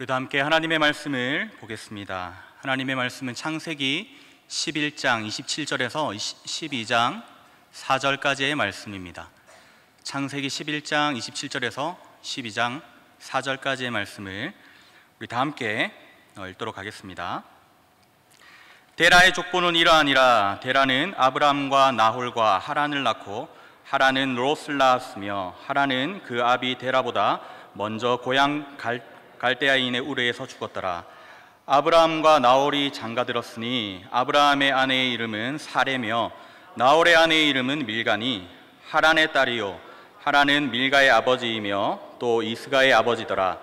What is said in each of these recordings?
우리도 함께 하나님의 말씀을 보겠습니다. 하나님의 말씀은 창세기 11장 27절에서 12장 4절까지의 말씀입니다. 창세기 11장 27절에서 12장 4절까지의 말씀을 우리 다 함께 읽도록 하겠습니다. 데라의 족보는 이러하니라. 데라는 아브람과 나홀과 하란을 낳고 하란은 롯을 낳았으며 하란은 그 아비 데라보다 먼저 고향 갈대아인의 우르에서 죽었더라. 아브람과 나홀이 장가들었으니 아브라함의 아내의 이름은 사레며 나홀의 아내의 이름은 밀가니 하란의 딸이요 하란은 밀가의 아버지이며 또 이스가의 아버지더라.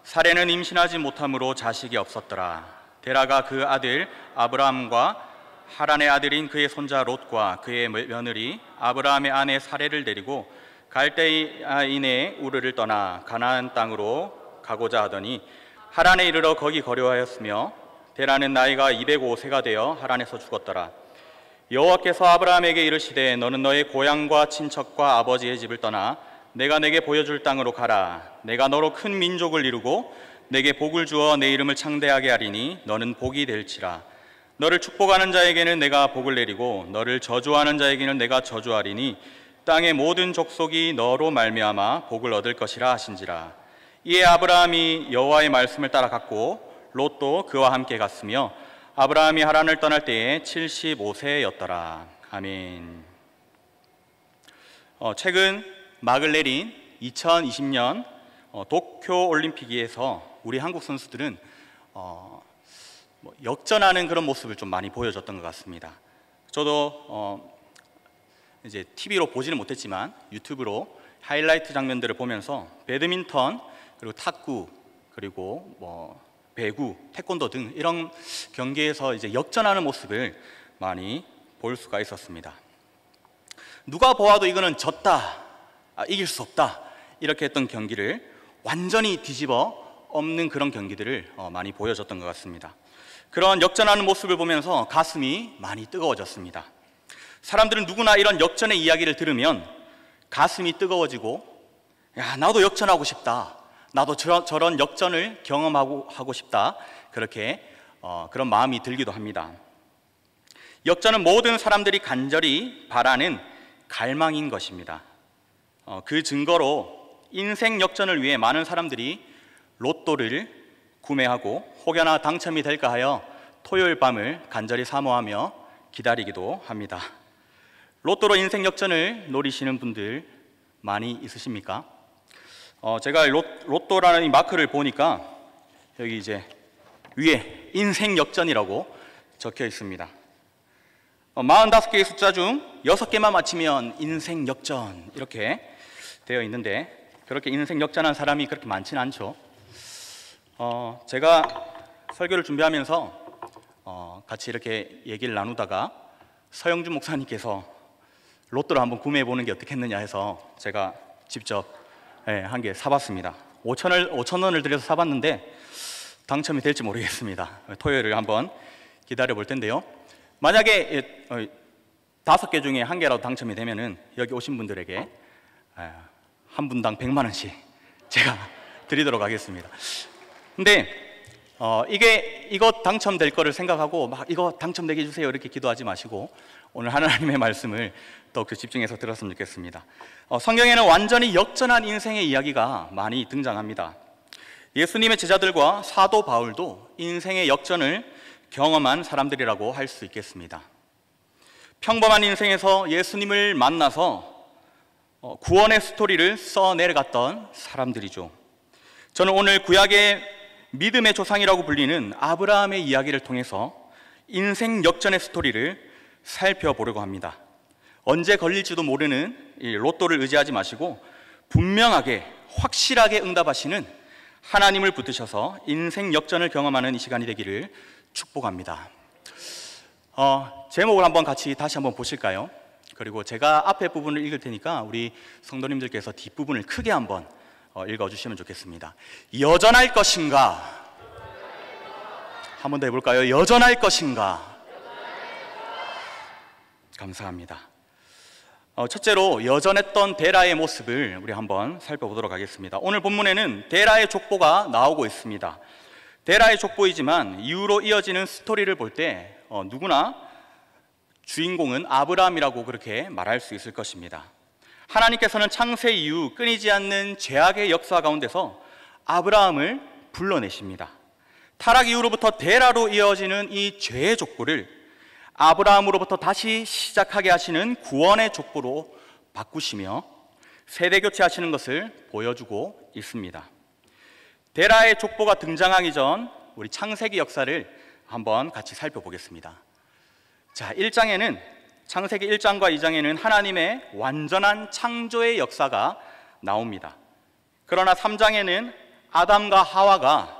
사레는 임신하지 못함으로 자식이 없었더라. 데라가 그 아들 아브람과 하란의 아들인 그의 손자 롯과 그의 며느리 아브라함의 아내 사레를 데리고 갈대아인의 우르를 떠나 가나안 땅으로 가고자 하더니 하란에 이르러 거기 거류하였으며 데라는 나이가 205세가 되어 하란에서 죽었더라. 여호와께서 아브라함에게 이르시되 너는 너의 고향과 친척과 아버지의 집을 떠나 내가 내게 보여줄 땅으로 가라. 내가 너로 큰 민족을 이루고 내게 복을 주어 내 이름을 창대하게 하리니 너는 복이 될지라. 너를 축복하는 자에게는 내가 복을 내리고 너를 저주하는 자에게는 내가 저주하리니 땅의 모든 족속이 너로 말미암아 복을 얻을 것이라 하신지라. 이에 아브라함이 여호와의 말씀을 따라 갔고 롯도 그와 함께 갔으며 아브라함이 하란을 떠날 때에 75세였더라. 아멘. 최근 막을 내린 2020년 도쿄올림픽에서 우리 한국 선수들은 역전하는 그런 모습을 좀 많이 보여줬던 것 같습니다. 저도 이제 TV로 보지는 못했지만 유튜브로 하이라이트 장면들을 보면서 배드민턴 그리고 탁구 그리고 배구, 태권도 등 이런 경기에서 이제 역전하는 모습을 많이 볼 수가 있었습니다. 누가 보아도 이거는 졌다, 이길 수 없다 이렇게 했던 경기를 완전히 뒤집어 엎는 그런 경기들을 많이 보여줬던 것 같습니다. 그런 역전하는 모습을 보면서 가슴이 많이 뜨거워졌습니다. 사람들은 누구나 이런 역전의 이야기를 들으면 가슴이 뜨거워지고 야, 나도 역전하고 싶다. 나도 저런 역전을 경험하고 싶다. 그렇게 그런 마음이 들기도 합니다. 역전은 모든 사람들이 간절히 바라는 갈망인 것입니다. 그 증거로 인생 역전을 위해 많은 사람들이 로또를 구매하고 혹여나 당첨이 될까 하여 토요일 밤을 간절히 사모하며 기다리기도 합니다. 로또로 인생 역전을 노리시는 분들 많이 있으십니까? 제가 로또라는 이 마크를 보니까 여기 이제 위에 인생 역전이라고 적혀 있습니다. 45개의 숫자 중 6개만 맞히면 인생 역전 이렇게 되어 있는데 그렇게 인생 역전한 사람이 그렇게 많지는 않죠. 제가 설교를 준비하면서 같이 이렇게 얘기를 나누다가 서영준 목사님께서 로또를 한번 구매해 보는 게 어떻겠느냐 해서 제가 직접 한 개 사봤습니다. 5,000원을 들여서 사봤는데 당첨이 될지 모르겠습니다. 토요일을 한번 기다려 볼 텐데요. 만약에 5개 중에 1개라도 당첨이 되면은 여기 오신 분들에게 한 분당 100만 원씩 제가 드리도록 하겠습니다. 근데 이거 당첨될 거를 생각하고 막 이거 당첨되게 해주세요 이렇게 기도하지 마시고 오늘 하나님의 말씀을 더욱더 집중해서 들었으면 좋겠습니다. 성경에는 완전히 역전한 인생의 이야기가 많이 등장합니다. 예수님의 제자들과 사도 바울도 인생의 역전을 경험한 사람들이라고 할 수 있겠습니다. 평범한 인생에서 예수님을 만나서 구원의 스토리를 써내려갔던 사람들이죠. 저는 오늘 구약의 믿음의 조상이라고 불리는 아브라함의 이야기를 통해서 인생 역전의 스토리를 살펴보려고 합니다. 언제 걸릴지도 모르는 이 로또를 의지하지 마시고 분명하게 확실하게 응답하시는 하나님을 붙드셔서 인생 역전을 경험하는 이 시간이 되기를 축복합니다. 제목을 한번 같이 다시 한번 보실까요? 그리고 제가 앞에 부분을 읽을 테니까 우리 성도님들께서 뒷부분을 크게 한번 읽어주시면 좋겠습니다. 여전할 것인가? 한 번 더 해볼까요? 여전할 것인가? 감사합니다. 첫째로 여전했던 데라의 모습을 우리 한번 살펴보도록 하겠습니다. 오늘 본문에는 데라의 족보가 나오고 있습니다. 데라의 족보이지만 이후로 이어지는 스토리를 볼 때 누구나 주인공은 아브라함이라고 그렇게 말할 수 있을 것입니다. 하나님께서는 창세 이후 끊이지 않는 죄악의 역사 가운데서 아브라함을 불러내십니다. 타락 이후로부터 데라로 이어지는 이 죄의 족보를 아브라함으로부터 다시 시작하게 하시는 구원의 족보로 바꾸시며 세대 교체하시는 것을 보여주고 있습니다. 데라의 족보가 등장하기 전 우리 창세기 역사를 한번 같이 살펴보겠습니다. 자, 1장에는 창세기 1장과 2장에는 하나님의 완전한 창조의 역사가 나옵니다. 그러나 3장에는 아담과 하와가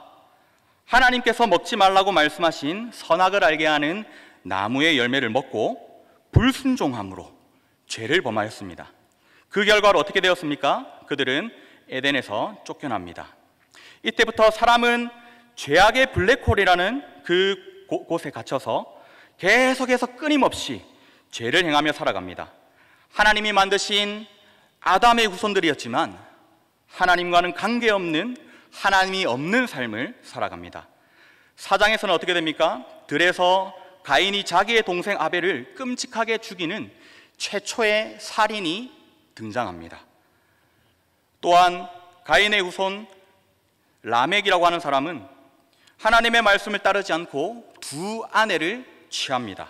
하나님께서 먹지 말라고 말씀하신 선악을 알게 하는 나무의 열매를 먹고 불순종함으로 죄를 범하였습니다. 그 결과로 어떻게 되었습니까? 그들은 에덴에서 쫓겨납니다. 이때부터 사람은 죄악의 블랙홀이라는 그 곳에 갇혀서 계속해서 끊임없이 죄를 행하며 살아갑니다. 하나님이 만드신 아담의 후손들이었지만 하나님과는 관계없는, 하나님이 없는 삶을 살아갑니다. 4장에서는 어떻게 됩니까? 들에서 가인이 자기의 동생 아벨을 끔찍하게 죽이는 최초의 살인이 등장합니다. 또한 가인의 후손 라멕이라고 하는 사람은 하나님의 말씀을 따르지 않고 두 아내를 취합니다.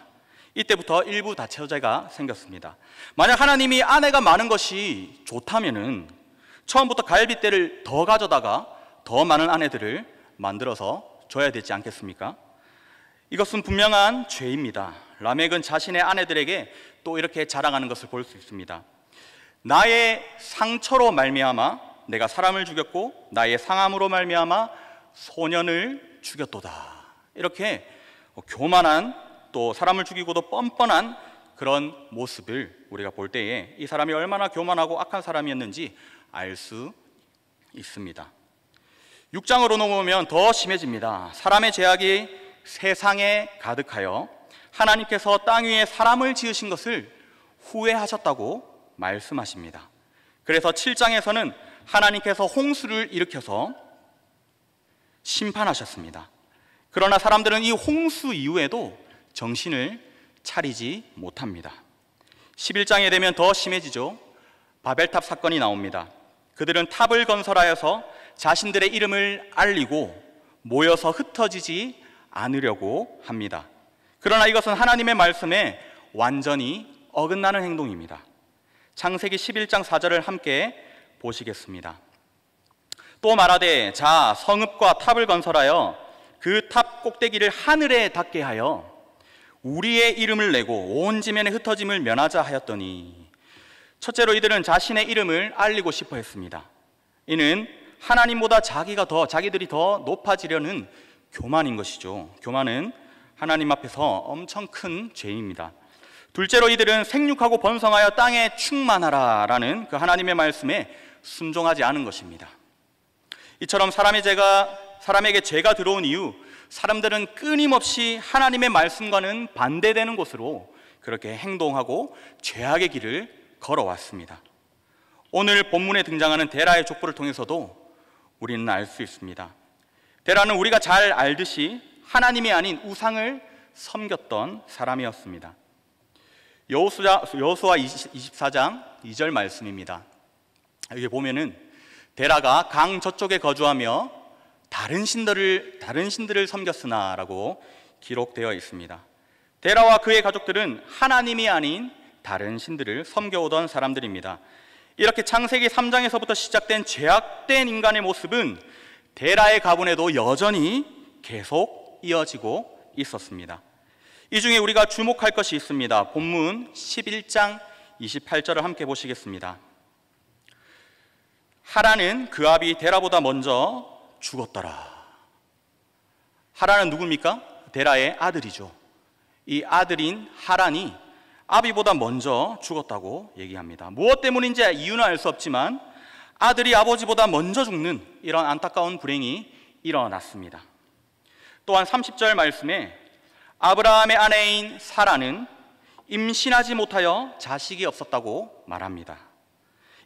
이때부터 일부 다처제가 생겼습니다. 만약 하나님이 아내가 많은 것이 좋다면은 처음부터 갈빗대를 더 가져다가 더 많은 아내들을 만들어서 줘야 되지 않겠습니까? 이것은 분명한 죄입니다. 라멕은 자신의 아내들에게 또 이렇게 자랑하는 것을 볼 수 있습니다. 나의 상처로 말미암아 내가 사람을 죽였고 나의 상함으로 말미암아 소년을 죽였도다. 이렇게 교만한, 또 사람을 죽이고도 뻔뻔한 그런 모습을 우리가 볼 때에 이 사람이 얼마나 교만하고 악한 사람이었는지 알 수 있습니다. 6장으로 넘어오면 더 심해집니다. 사람의 죄악이 세상에 가득하여 하나님께서 땅 위에 사람을 지으신 것을 후회하셨다고 말씀하십니다. 그래서 7장에서는 하나님께서 홍수를 일으켜서 심판하셨습니다. 그러나 사람들은 이 홍수 이후에도 정신을 차리지 못합니다. 11장에 되면 더 심해지죠. 바벨탑 사건이 나옵니다. 그들은 탑을 건설하여서 자신들의 이름을 알리고 모여서 흩어지지 않으려고 합니다. 그러나 이것은 하나님의 말씀에 완전히 어긋나는 행동입니다. 창세기 11장 4절을 함께 보시겠습니다. 또 말하되 자 성읍과 탑을 건설하여 그 탑 꼭대기를 하늘에 닿게 하여 우리의 이름을 내고 온 지면에 흩어짐을 면하자 하였더니, 첫째로 이들은 자신의 이름을 알리고 싶어 했습니다. 이는 하나님보다 자기들이 더 높아지려는 교만인 것이죠. 교만은 하나님 앞에서 엄청 큰 죄입니다. 둘째로 이들은 생육하고 번성하여 땅에 충만하라 라는 그 하나님의 말씀에 순종하지 않은 것입니다. 이처럼 사람에게 죄가 들어온 이후 사람들은 끊임없이 하나님의 말씀과는 반대되는 곳으로 그렇게 행동하고 죄악의 길을 걸어왔습니다. 오늘 본문에 등장하는 데라의 족보를 통해서도 우리는 알 수 있습니다. 데라는 우리가 잘 알듯이 하나님이 아닌 우상을 섬겼던 사람이었습니다. 여호수아 24장 2절 말씀입니다. 여기 보면은 데라가 강 저쪽에 거주하며 다른 신들을 섬겼으나 라고 기록되어 있습니다. 데라와 그의 가족들은 하나님이 아닌 다른 신들을 섬겨오던 사람들입니다. 이렇게 창세기 3장에서부터 시작된 죄악된 인간의 모습은 데라의 가문에도 여전히 계속 이어지고 있었습니다. 이 중에 우리가 주목할 것이 있습니다. 본문 11장 28절을 함께 보시겠습니다. 하라는 그 아비 데라보다 먼저 죽었더라. 하라는 누굽니까? 데라의 아들이죠. 이 아들인 하란이 아비보다 먼저 죽었다고 얘기합니다. 무엇 때문인지 이유는 알 수 없지만 아들이 아버지보다 먼저 죽는 이런 안타까운 불행이 일어났습니다. 또한 30절 말씀에 아브라함의 아내인 사라는 임신하지 못하여 자식이 없었다고 말합니다.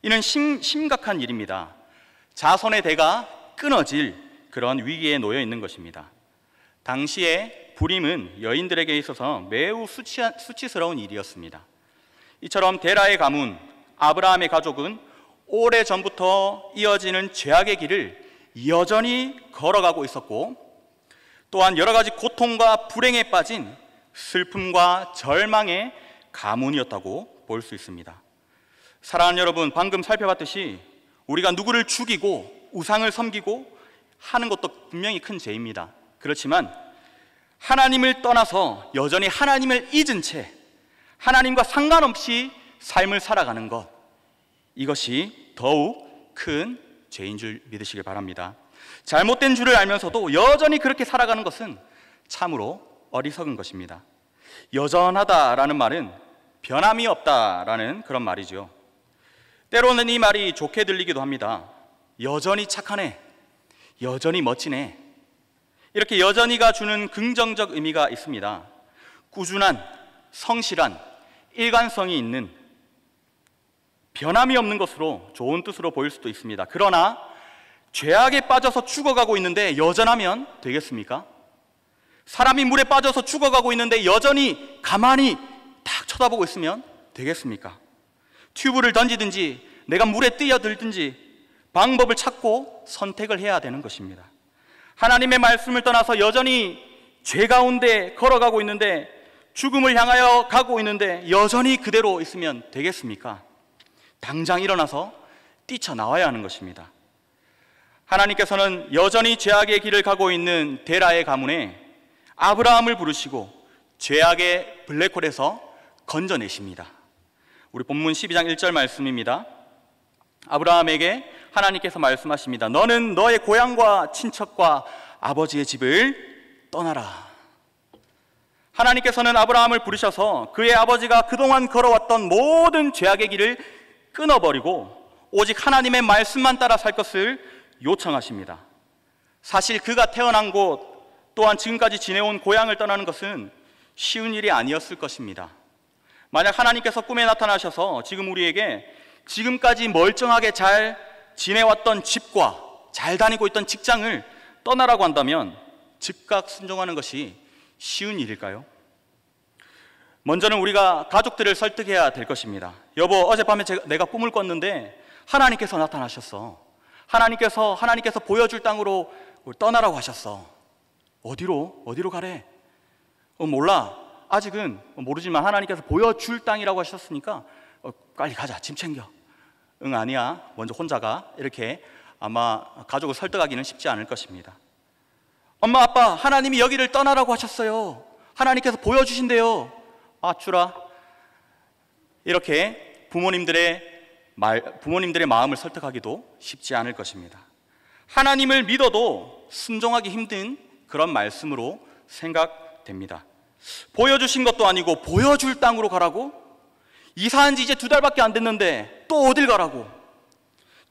이는 심각한 일입니다. 자손의 대가 끊어질 그런 위기에 놓여 있는 것입니다. 당시에 불임은 여인들에게 있어서 매우 수치스러운 일이었습니다. 이처럼 데라의 가문, 아브라함의 가족은 오래전부터 이어지는 죄악의 길을 여전히 걸어가고 있었고, 또한 여러 가지 고통과 불행에 빠진 슬픔과 절망의 가문이었다고 볼 수 있습니다. 사랑하는 여러분, 방금 살펴봤듯이 우리가 누구를 죽이고 우상을 섬기고 하는 것도 분명히 큰 죄입니다. 그렇지만 하나님을 떠나서 여전히 하나님을 잊은 채 하나님과 상관없이 삶을 살아가는 것, 이것이 더욱 큰 죄인 줄 믿으시길 바랍니다. 잘못된 줄을 알면서도 여전히 그렇게 살아가는 것은 참으로 어리석은 것입니다. 여전하다라는 말은 변함이 없다라는 그런 말이죠. 때로는 이 말이 좋게 들리기도 합니다. 여전히 착하네, 여전히 멋지네, 이렇게 여전히가 주는 긍정적 의미가 있습니다. 꾸준한, 성실한, 일관성이 있는, 변함이 없는 것으로 좋은 뜻으로 보일 수도 있습니다. 그러나 죄악에 빠져서 죽어가고 있는데 여전하면 되겠습니까? 사람이 물에 빠져서 죽어가고 있는데 여전히 가만히 딱 쳐다보고 있으면 되겠습니까? 튜브를 던지든지 내가 물에 뛰어들든지 방법을 찾고 선택을 해야 되는 것입니다. 하나님의 말씀을 떠나서 여전히 죄 가운데 걸어가고 있는데, 죽음을 향하여 가고 있는데 여전히 그대로 있으면 되겠습니까? 당장 일어나서 뛰쳐나와야 하는 것입니다. 하나님께서는 여전히 죄악의 길을 가고 있는 데라의 가문에 아브라함을 부르시고 죄악의 블랙홀에서 건져내십니다. 우리 본문 12장 1절 말씀입니다. 아브라함에게 하나님께서 말씀하십니다. 너는 너의 고향과 친척과 아버지의 집을 떠나라. 하나님께서는 아브라함을 부르셔서 그의 아버지가 그동안 걸어왔던 모든 죄악의 길을 끊어버리고 오직 하나님의 말씀만 따라 살 것을 요청하십니다. 사실 그가 태어난 곳, 또한 지금까지 지내온 고향을 떠나는 것은 쉬운 일이 아니었을 것입니다. 만약 하나님께서 꿈에 나타나셔서 지금 우리에게 지금까지 멀쩡하게 잘 지내왔던 집과 잘 다니고 있던 직장을 떠나라고 한다면 즉각 순종하는 것이 쉬운 일일까요? 먼저는 우리가 가족들을 설득해야 될 것입니다. 여보, 어젯밤에 내가 꿈을 꿨는데 하나님께서 나타나셨어. 하나님께서 보여줄 땅으로 떠나라고 하셨어. 어디로 가래? 몰라. 아직은 모르지만 하나님께서 보여줄 땅이라고 하셨으니까 빨리 가자. 짐 챙겨. 응, 아니야. 먼저 혼자 가. 이렇게 아마 가족을 설득하기는 쉽지 않을 것입니다. 엄마, 아빠, 하나님이 여기를 떠나라고 하셨어요. 하나님께서 보여주신대요. 아, 주라. 이렇게 부모님들의 마음을 설득하기도 쉽지 않을 것입니다. 하나님을 믿어도 순종하기 힘든 그런 말씀으로 생각됩니다. 보여주신 것도 아니고 보여줄 땅으로 가라고? 이사한 지 이제 2달밖에 안 됐는데 또 어딜 가라고?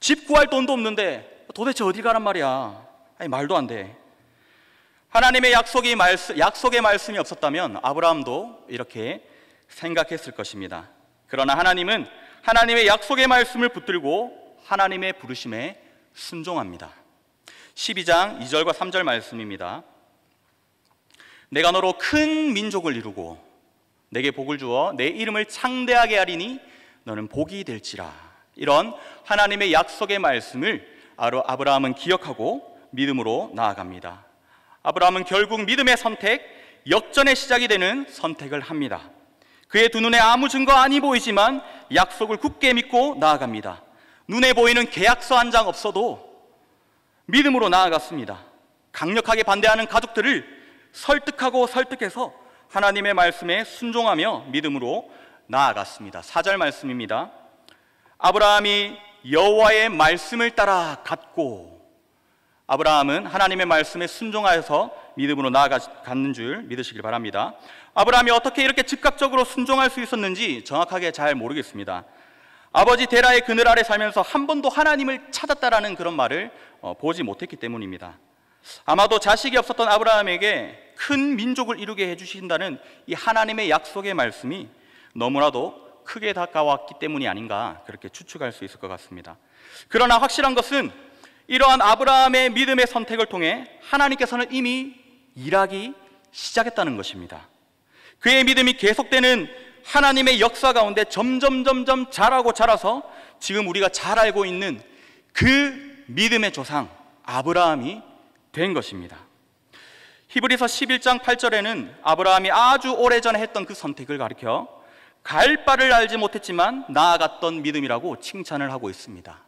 집 구할 돈도 없는데 도대체 어딜 가란 말이야? 아니, 말도 안 돼. 하나님의 약속의 말씀이 없었다면 아브라함도 이렇게 생각했을 것입니다. 그러나 하나님은 하나님의 약속의 말씀을 붙들고 하나님의 부르심에 순종합니다. 12장 2절과 3절 말씀입니다. 내가 너로 큰 민족을 이루고 내게 복을 주어 내 이름을 창대하게 하리니 너는 복이 될지라. 이런 하나님의 약속의 말씀을 아브라함은 기억하고 믿음으로 나아갑니다. 아브라함은 결국 믿음의 선택, 역전의 시작이 되는 선택을 합니다. 그의 두 눈에 아무 증거 아니 보이지만 약속을 굳게 믿고 나아갑니다. 눈에 보이는 계약서 한 장 없어도 믿음으로 나아갔습니다. 강력하게 반대하는 가족들을 설득해서 하나님의 말씀에 순종하며 믿음으로 나아갔습니다. 4절 말씀입니다. 아브라함이 여호와의 말씀을 따라 갔고, 아브라함은 하나님의 말씀에 순종하여서 믿음으로 나아갔는 줄 믿으시길 바랍니다. 아브라함이 어떻게 이렇게 즉각적으로 순종할 수 있었는지 정확하게 잘 모르겠습니다. 아버지 데라의 그늘 아래 살면서 한 번도 하나님을 찾았다라는 그런 말을 보지 못했기 때문입니다. 아마도 자식이 없었던 아브라함에게 큰 민족을 이루게 해주신다는 이 하나님의 약속의 말씀이 너무나도 크게 다가왔기 때문이 아닌가 그렇게 추측할 수 있을 것 같습니다. 그러나 확실한 것은 이러한 아브라함의 믿음의 선택을 통해 하나님께서는 이미 일하기 시작했다는 것입니다. 그의 믿음이 계속되는 하나님의 역사 가운데 점점 자라서 지금 우리가 잘 알고 있는 그 믿음의 조상 아브라함이 된 것입니다. 히브리서 11장 8절에는 아브라함이 아주 오래전에 했던 그 선택을 가리켜 갈 바를 알지 못했지만 나아갔던 믿음이라고 칭찬을 하고 있습니다.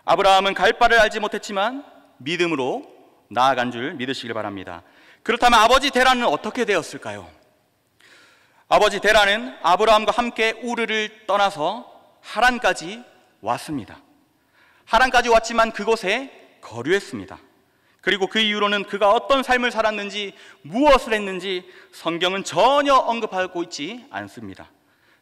아브라함은 갈 바를 알지 못했지만 믿음으로 나아간 줄 믿으시길 바랍니다. 그렇다면 아버지 데라는 어떻게 되었을까요? 아버지 데라는 아브라함과 함께 우르를 떠나서 하란까지 왔습니다. 하란까지 왔지만 그곳에 거류했습니다. 그리고 그 이후로는 그가 어떤 삶을 살았는지 무엇을 했는지 성경은 전혀 언급하고 있지 않습니다.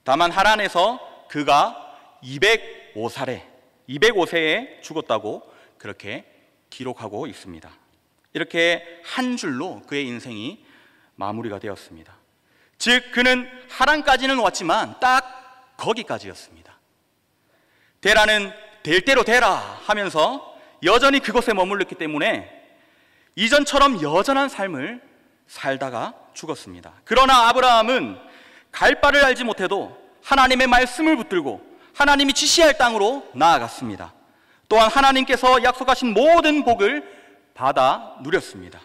다만 하란에서 그가 205세에 죽었다고 그렇게 기록하고 있습니다. 이렇게 한 줄로 그의 인생이 마무리가 되었습니다. 즉 그는 하란까지는 왔지만 딱 거기까지였습니다. 데라는 될 대로 되라 하면서 여전히 그곳에 머물렀기 때문에 이전처럼 여전한 삶을 살다가 죽었습니다. 그러나 아브라함은 갈 바를 알지 못해도 하나님의 말씀을 붙들고 하나님이 지시할 땅으로 나아갔습니다. 또한 하나님께서 약속하신 모든 복을 받아 누렸습니다.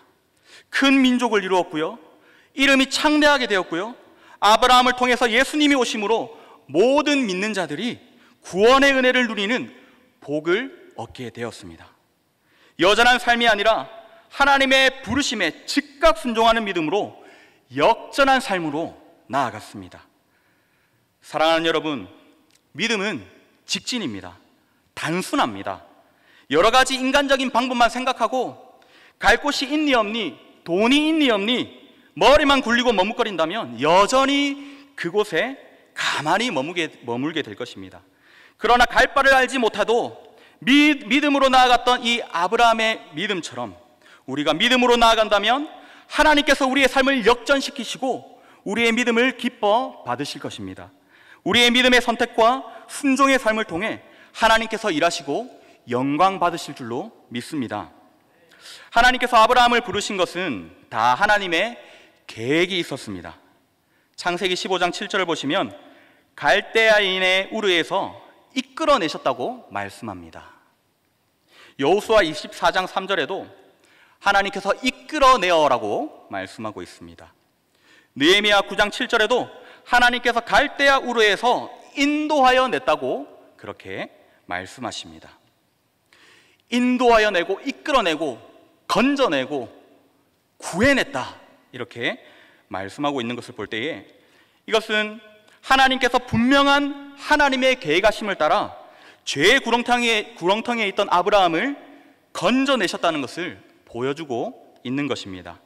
큰 민족을 이루었고요, 이름이 창대하게 되었고요, 아브라함을 통해서 예수님이 오심으로 모든 믿는 자들이 구원의 은혜를 누리는 복을 얻게 되었습니다. 여전한 삶이 아니라 하나님의 부르심에 즉각 순종하는 믿음으로 역전한 삶으로 나아갔습니다. 사랑하는 여러분, 믿음은 직진입니다. 단순합니다. 여러 가지 인간적인 방법만 생각하고 갈 곳이 있니 없니, 돈이 있니 없니, 머리만 굴리고 머뭇거린다면 여전히 그곳에 가만히 머물게 될 것입니다. 그러나 갈 바를 알지 못하도 믿음으로 나아갔던 이 아브라함의 믿음처럼 우리가 믿음으로 나아간다면 하나님께서 우리의 삶을 역전시키시고 우리의 믿음을 기뻐 받으실 것입니다. 우리의 믿음의 선택과 순종의 삶을 통해 하나님께서 일하시고 영광 받으실 줄로 믿습니다. 하나님께서 아브라함을 부르신 것은 다 하나님의 계획이 있었습니다. 창세기 15장 7절을 보시면 갈대아인의 우르에서 이끌어내셨다고 말씀합니다. 여호수아 24장 3절에도 하나님께서 이끌어내어라고 말씀하고 있습니다. 느헤미야 9장 7절에도 하나님께서 갈대아 우르에서 인도하여 냈다고 그렇게 말씀하십니다. 인도하여 내고 이끌어내고 건져내고 구해냈다 이렇게 말씀하고 있는 것을 볼 때에 이것은 하나님께서 분명한 하나님의 계획하심을 따라 죄의 구렁텅이에 있던 아브라함을 건져내셨다는 것을 보여주고 있는 것입니다.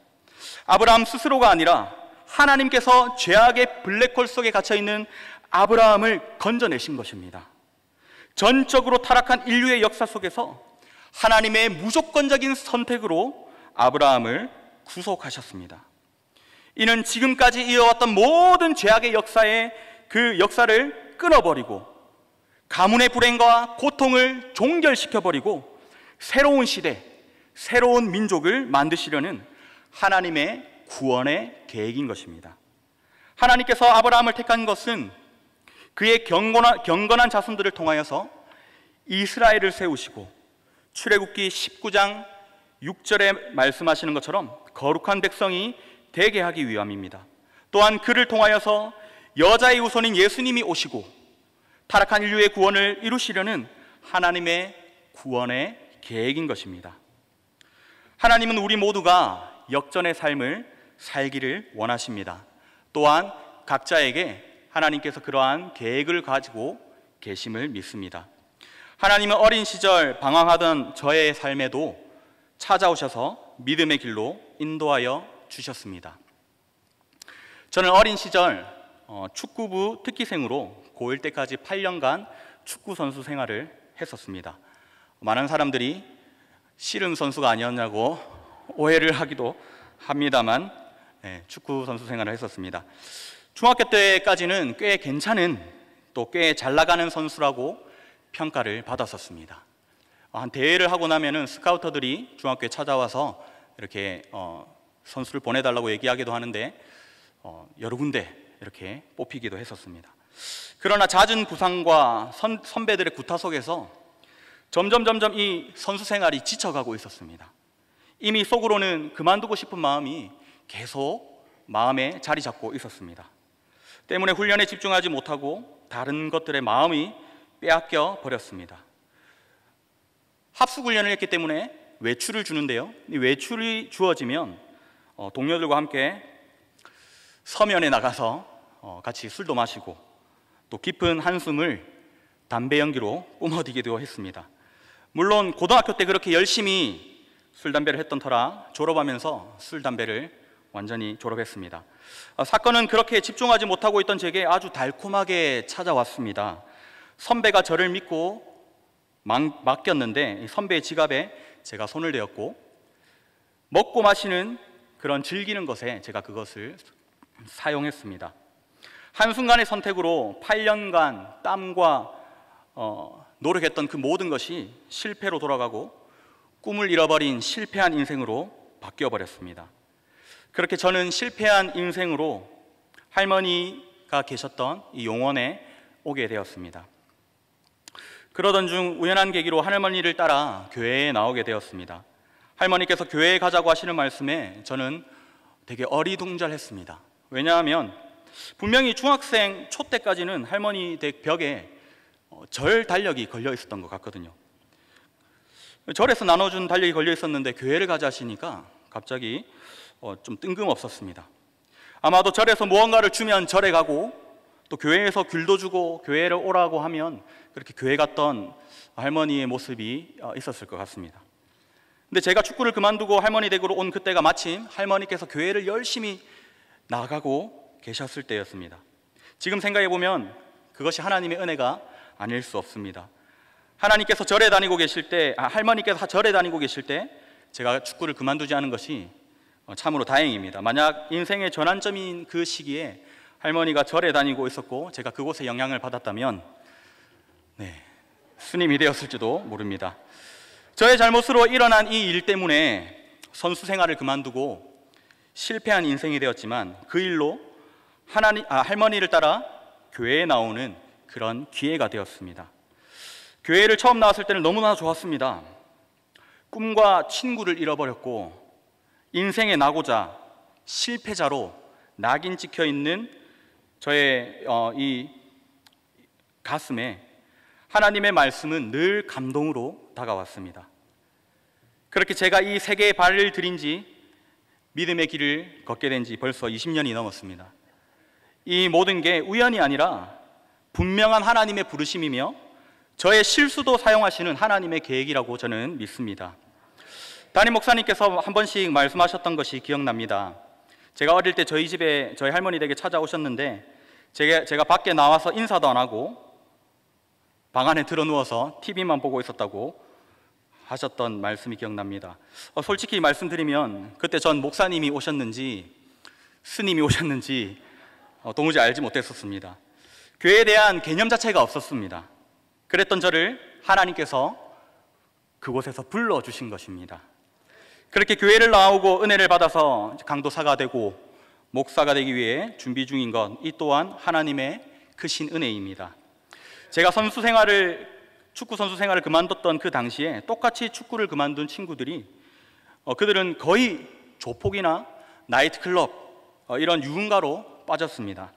아브라함 스스로가 아니라 하나님께서 죄악의 블랙홀 속에 갇혀있는 아브라함을 건져내신 것입니다. 전적으로 타락한 인류의 역사 속에서 하나님의 무조건적인 선택으로 아브라함을 구속하셨습니다. 이는 지금까지 이어왔던 모든 죄악의 역사의 그 역사를 끊어버리고 가문의 불행과 고통을 종결시켜버리고 새로운 시대, 새로운 민족을 만드시려는 하나님의 구원의 계획인 것입니다. 하나님께서 아브라함을 택한 것은 그의 경건한 자손들을 통하여서 이스라엘을 세우시고 출애굽기 19장 6절에 말씀하시는 것처럼 거룩한 백성이 되게 하기 위함입니다. 또한 그를 통하여서 여자의 후손인 예수님이 오시고 타락한 인류의 구원을 이루시려는 하나님의 구원의 계획인 것입니다. 하나님은 우리 모두가 역전의 삶을 살기를 원하십니다. 또한 각자에게 하나님께서 그러한 계획을 가지고 계심을 믿습니다. 하나님은 어린 시절 방황하던 저의 삶에도 찾아오셔서 믿음의 길로 인도하여 주셨습니다. 저는 어린 시절 축구부 특기생으로 고1 때까지 8년간 축구 선수 생활을 했었습니다. 많은 사람들이 씨름 선수가 아니었냐고 오해를 하기도 합니다만 축구 선수 생활을 했었습니다. 중학교 때까지는 꽤 괜찮은, 또 꽤 잘 나가는 선수라고 평가를 받았었습니다. 한 대회를 하고 나면은 스카우터들이 중학교에 찾아와서 이렇게 선수를 보내달라고 얘기하기도 하는데 여러 군데 이렇게 뽑히기도 했었습니다. 그러나 잦은 부상과 선배들의 구타 속에서 점점 이 선수 생활이 지쳐가고 있었습니다. 이미 속으로는 그만두고 싶은 마음이 계속 마음에 자리 잡고 있었습니다. 때문에 훈련에 집중하지 못하고 다른 것들에 마음이 빼앗겨 버렸습니다. 합숙훈련을 했기 때문에 외출을 주는데요, 이 외출이 주어지면 동료들과 함께 서면에 나가서 같이 술도 마시고 또 깊은 한숨을 담배 연기로 뿜어대기도 했습니다. 물론 고등학교 때 그렇게 열심히 술, 담배를 했던 터라 졸업하면서 술, 담배를 완전히 졸업했습니다. 사건은 그렇게 집중하지 못하고 있던 제게 아주 달콤하게 찾아왔습니다. 선배가 저를 믿고 맡겼는데 선배의 지갑에 제가 손을 대었고, 먹고 마시는 그런 즐기는 것에 제가 그것을 사용했습니다. 한순간의 선택으로 8년간 땀과 노력했던 그 모든 것이 실패로 돌아가고 꿈을 잃어버린 실패한 인생으로 바뀌어버렸습니다. 그렇게 저는 실패한 인생으로 할머니가 계셨던 이 용원에 오게 되었습니다. 그러던 중 우연한 계기로 할머니를 따라 교회에 나오게 되었습니다. 할머니께서 교회에 가자고 하시는 말씀에 저는 되게 어리둥절했습니다. 왜냐하면 분명히 중학생 초 때까지는 할머니 댁 벽에 절 달력이 걸려 있었던 것 같거든요. 절에서 나눠준 달력이 걸려 있었는데 교회를 가자 하시니까 갑자기 좀 뜬금없었습니다. 아마도 절에서 무언가를 주면 절에 가고, 또 교회에서 귤도 주고 교회를 오라고 하면 그렇게 교회 갔던 할머니의 모습이 있었을 것 같습니다. 근데 제가 축구를 그만두고 할머니 댁으로 온 그때가 마침 할머니께서 교회를 열심히 나가고 계셨을 때였습니다. 지금 생각해 보면 그것이 하나님의 은혜가 아닐 수 없습니다. 하나님께서 절에 다니고 계실 때, 할머니께서 절에 다니고 계실 때 제가 축구를 그만두지 않은 것이 참으로 다행입니다. 만약 인생의 전환점인 그 시기에 할머니가 절에 다니고 있었고 제가 그곳에 영향을 받았다면 스님이 되었을지도 모릅니다. 저의 잘못으로 일어난 이 일 때문에 선수 생활을 그만두고 실패한 인생이 되었지만, 그 일로 할머니를 따라 교회에 나오는 그런 기회가 되었습니다. 교회를 처음 나왔을 때는 너무나 좋았습니다. 꿈과 친구를 잃어버렸고 인생의 낙오자, 실패자로 낙인 찍혀 있는 저의 이 가슴에 하나님의 말씀은 늘 감동으로 다가왔습니다. 그렇게 제가 이 세계에 발을 들인 지, 믿음의 길을 걷게 된 지 벌써 20년이 넘었습니다. 이 모든 게 우연이 아니라 분명한 하나님의 부르심이며 저의 실수도 사용하시는 하나님의 계획이라고 저는 믿습니다. 담임 목사님께서 한 번씩 말씀하셨던 것이 기억납니다. 제가 어릴 때 저희 집에 저희 할머니 댁에 찾아오셨는데 제가 밖에 나와서 인사도 안 하고 방 안에 들어 누워서 TV만 보고 있었다고 하셨던 말씀이 기억납니다. 솔직히 말씀드리면 그때 전 목사님이 오셨는지 스님이 오셨는지 도무지 알지 못했었습니다. 교회에 대한 개념 자체가 없었습니다. 그랬던 저를 하나님께서 그곳에서 불러주신 것입니다. 그렇게 교회를 나오고 은혜를 받아서 강도사가 되고 목사가 되기 위해 준비 중인 것, 이 또한 하나님의 크신 은혜입니다. 제가 축구 선수 생활을 그만뒀던 그 당시에 똑같이 축구를 그만둔 친구들이 그들은 거의 조폭이나 나이트클럽 이런 유흥가로 빠졌습니다.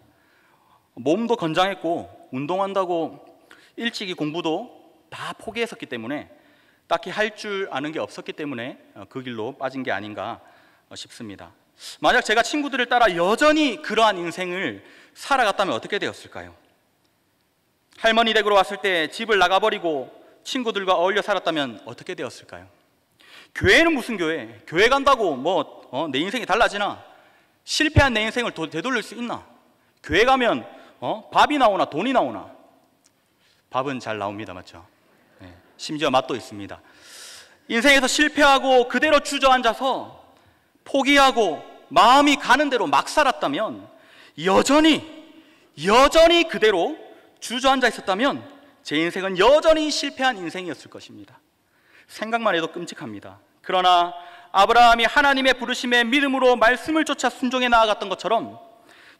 몸도 건장했고 운동한다고 일찍이 공부도 다 포기했었기 때문에 딱히 할 줄 아는 게 없었기 때문에 그 길로 빠진 게 아닌가 싶습니다. 만약 제가 친구들을 따라 여전히 그러한 인생을 살아갔다면 어떻게 되었을까요? 할머니 댁으로 왔을 때 집을 나가버리고 친구들과 어울려 살았다면 어떻게 되었을까요? 교회는 무슨 교회? 교회 간다고 내 인생이 달라지나? 실패한 내 인생을 되돌릴 수 있나? 교회 가면 밥이 나오나 돈이 나오나? 밥은 잘 나옵니다, 맞죠? 네. 심지어 맛도 있습니다. 인생에서 실패하고 그대로 주저앉아서 포기하고 마음이 가는 대로 막 살았다면, 여전히 그대로 주저앉아 있었다면 제 인생은 여전히 실패한 인생이었을 것입니다. 생각만 해도 끔찍합니다. 그러나 아브라함이 하나님의 부르심에 믿음으로 말씀을 쫓아 순종해 나아갔던 것처럼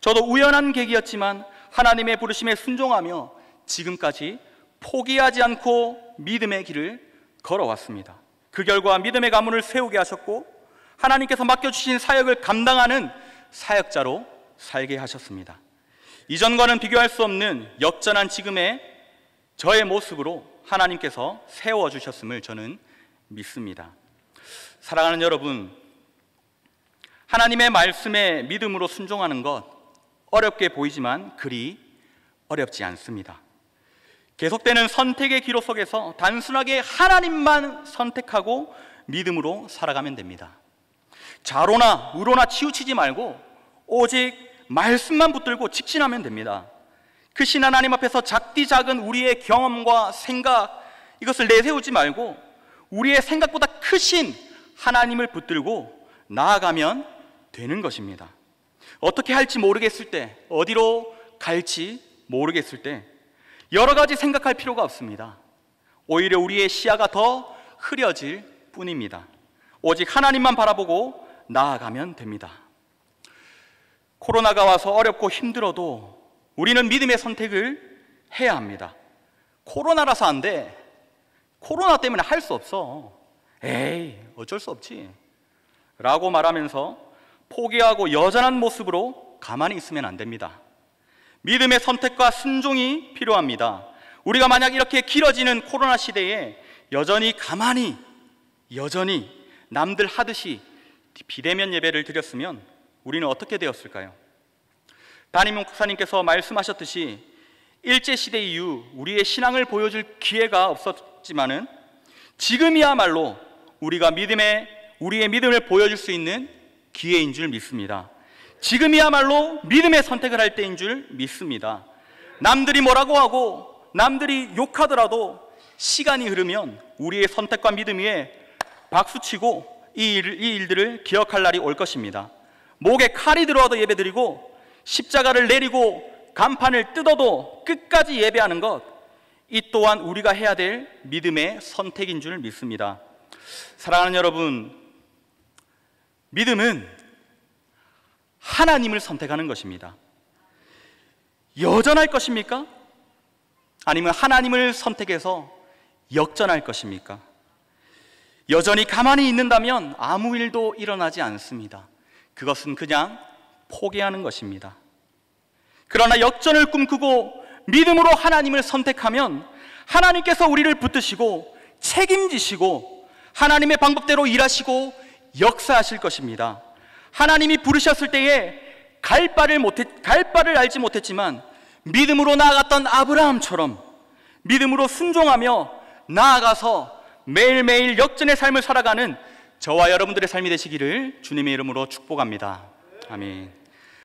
저도 우연한 계기였지만 하나님의 부르심에 순종하며 지금까지 포기하지 않고 믿음의 길을 걸어왔습니다. 그 결과 믿음의 가문을 세우게 하셨고 하나님께서 맡겨주신 사역을 감당하는 사역자로 살게 하셨습니다. 이전과는 비교할 수 없는 역전한 지금의 저의 모습으로 하나님께서 세워주셨음을 저는 믿습니다. 사랑하는 여러분, 하나님의 말씀에 믿음으로 순종하는 것 어렵게 보이지만 그리 어렵지 않습니다. 계속되는 선택의 기로 속에서 단순하게 하나님만 선택하고 믿음으로 살아가면 됩니다. 좌로나 우로나 치우치지 말고 오직 말씀만 붙들고 직진하면 됩니다. 크신 하나님 앞에서 작디 작은 우리의 경험과 생각, 이것을 내세우지 말고 우리의 생각보다 크신 하나님을 붙들고 나아가면 되는 것입니다. 어떻게 할지 모르겠을 때, 어디로 갈지 모르겠을 때 여러 가지 생각할 필요가 없습니다. 오히려 우리의 시야가 더 흐려질 뿐입니다. 오직 하나님만 바라보고 나아가면 됩니다. 코로나가 와서 어렵고 힘들어도 우리는 믿음의 선택을 해야 합니다. 코로나라서 안 돼. 코로나 때문에 할 수 없어. 에이, 어쩔 수 없지 라고 말하면서 포기하고 여전한 모습으로 가만히 있으면 안 됩니다. 믿음의 선택과 순종이 필요합니다. 우리가 만약 이렇게 길어지는 코로나 시대에 여전히 가만히 남들 하듯이 비대면 예배를 드렸으면 우리는 어떻게 되었을까요? 담임 목사님께서 말씀하셨듯이 일제시대 이후 우리의 신앙을 보여줄 기회가 없었지만은 지금이야말로 우리가 우리의 믿음을 보여줄 수 있는 기회인 줄 믿습니다. 지금이야말로 믿음의 선택을 할 때인 줄 믿습니다. 남들이 뭐라고 하고 남들이 욕하더라도 시간이 흐르면 우리의 선택과 믿음 위에 박수치고 이 일들을 기억할 날이 올 것입니다. 목에 칼이 들어와도 예배드리고 십자가를 내리고 간판을 뜯어도 끝까지 예배하는 것, 이 또한 우리가 해야 될 믿음의 선택인 줄 믿습니다. 사랑하는 여러분, 믿음은 하나님을 선택하는 것입니다. 여전할 것입니까? 아니면 하나님을 선택해서 역전할 것입니까? 여전히 가만히 있는다면 아무 일도 일어나지 않습니다. 그것은 그냥 포기하는 것입니다. 그러나 역전을 꿈꾸고 믿음으로 하나님을 선택하면 하나님께서 우리를 붙드시고 책임지시고 하나님의 방법대로 일하시고 역사하실 것입니다. 하나님이 부르셨을 때에 갈 바를 알지 못했지만 믿음으로 나아갔던 아브라함처럼 믿음으로 순종하며 나아가서 매일매일 역전의 삶을 살아가는 저와 여러분들의 삶이 되시기를 주님의 이름으로 축복합니다. 아멘.